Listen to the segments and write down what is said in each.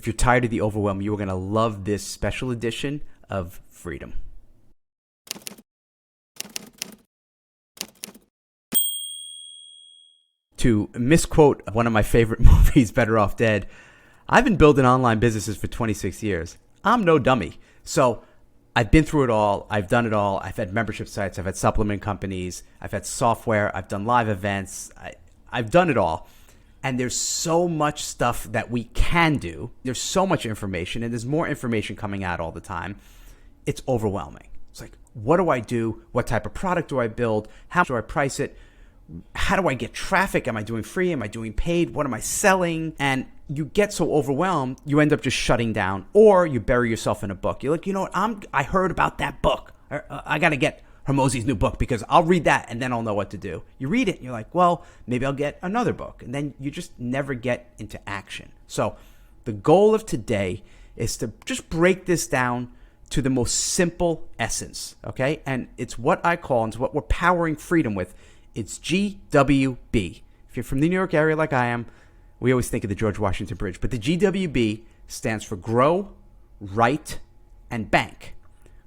If you're tired of the overwhelm, you are going to love this special edition of Freedom. To misquote one of my favorite movies, Better Off Dead, I've been building online businesses for 26 years. I'm no dummy. So I've been through it all. I've done it all. I've had membership sites. I've had supplement companies. I've had software. I've done live events. I've done it all. And there's so much stuff that we can do. There's so much information, and there's more information coming out all the time. It's overwhelming. It's like, what do I do? What type of product do I build? How do I price it? How do I get traffic? Am I doing free? Am I doing paid? What am I selling? And you get so overwhelmed, you end up just shutting down, or you bury yourself in a book. You're like, you know what? I heard about that book. I got to get Hormozi's new book because I'll read that and then I'll know what to do. You read it and you're like, well, maybe I'll get another book. And then you just never get into action. So the goal of today is to just break this down to the most simple essence, okay? And it's what I call, and it's what we're powering freedom with. It's GWB. If you're from the New York area like I am, we always think of the George Washington Bridge. But the GWB stands for Grow, Write, and Bank.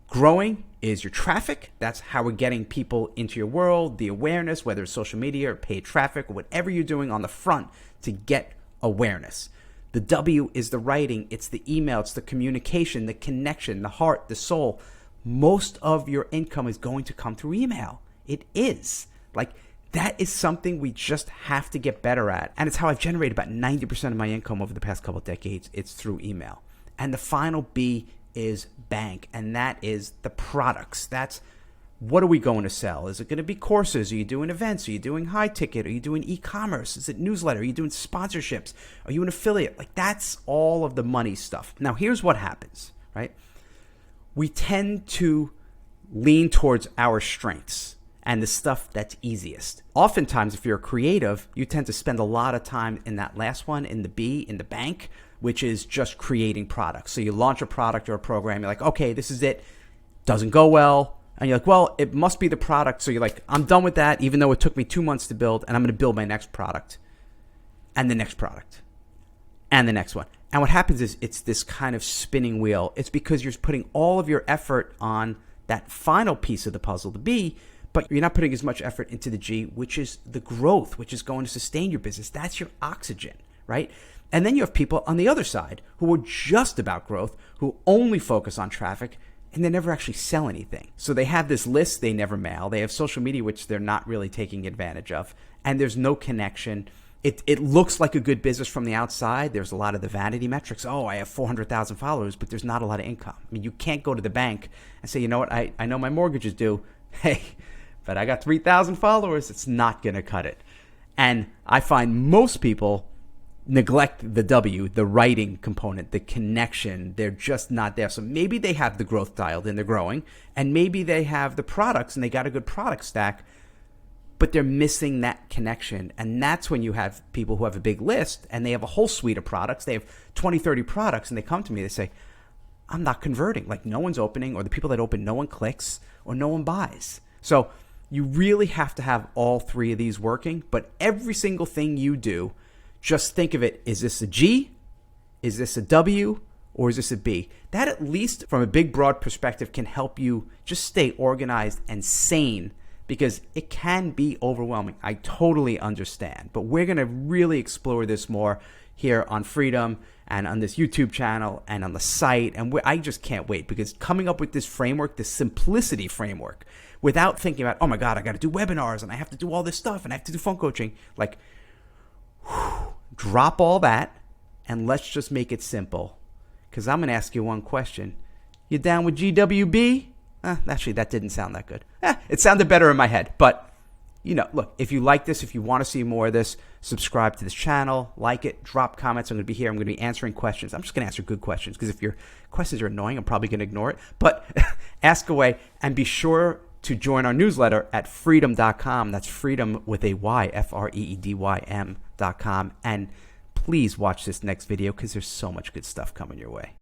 Growing is your traffic. That's how we're getting people into your world, the awareness, whether it's social media or paid traffic or whatever you're doing on the front to get awareness. The W is the writing. It's the email. It's the communication, the connection, the heart, the soul. Most of your income is going to come through email. It is. Like, that is something we just have to get better at. And it's how I've generated about 90% of my income over the past couple of decades. It's through email. And the final B is bank. And that is the products. That's what are we going to sell? Is it going to be courses? Are you doing events? Are you doing high ticket? Are you doing e-commerce? Is it newsletter? Are you doing sponsorships? Are you an affiliate? Like, that's all of the money stuff. Now, here's what happens, right? We tend to lean towards our strengths and the stuff that's easiest. Oftentimes, if you're a creative, you tend to spend a lot of time in that last one, in the B, in the bank, which is just creating products. So you launch a product or a program, you're like, okay, this is it. Doesn't go well. And you're like, well, it must be the product. So you're like, I'm done with that, even though it took me 2 months to build, and I'm going to build my next product and the next product and the next one. And what happens is it's this kind of spinning wheel. It's because you're putting all of your effort on that final piece of the puzzle, the B, but you're not putting as much effort into the G, which is the growth, which is going to sustain your business. That's your oxygen, right? And then you have people on the other side who are just about growth, who only focus on traffic, and they never actually sell anything. So they have this list they never mail. They have social media, which they're not really taking advantage of. And there's no connection. It looks like a good business from the outside. There's a lot of the vanity metrics. Oh, I have 400,000 followers, but there's not a lot of income. I mean, you can't go to the bank and say, you know what, I know my mortgage is due. Hey, but I got 3,000 followers. It's not going to cut it. And I find most people neglect the W, the writing component, the connection. They're just not there. So maybe they have the growth dialed in, they're growing, and maybe they have the products and they got a good product stack, but they're missing that connection. And that's when you have people who have a big list and they have a whole suite of products. They have 20, 30 products, and they come to me, they say, I'm not converting. Like, no one's opening, or the people that open, no one clicks or no one buys. So you really have to have all three of these working, but every single thing you do, just think of it, is this a G, is this a W, or is this a B? That, at least from a big, broad perspective, can help you just stay organized and sane, because it can be overwhelming. I totally understand, but we're going to really explore this more here on Freedom and on this YouTube channel and on the site. And I just can't wait, because coming up with this framework, this simplicity framework, without thinking about, oh my God, I got to do webinars and I have to do all this stuff and I have to do phone coaching, like, drop all that and let's just make it simple. Because I'm going to ask you one question. You down with GWB? Actually, that didn't sound that good. It sounded better in my head. But, you know, look, if you like this, if you want to see more of this, subscribe to this channel, like it, drop comments. I'm going to be here. I'm going to be answering questions. I'm just going to answer good questions, because if your questions are annoying, I'm probably going to ignore it. But ask away, and be sure to join our newsletter at freedom.com. That's freedom with a Y, FREEDYM.com. And please watch this next video, because there's so much good stuff coming your way.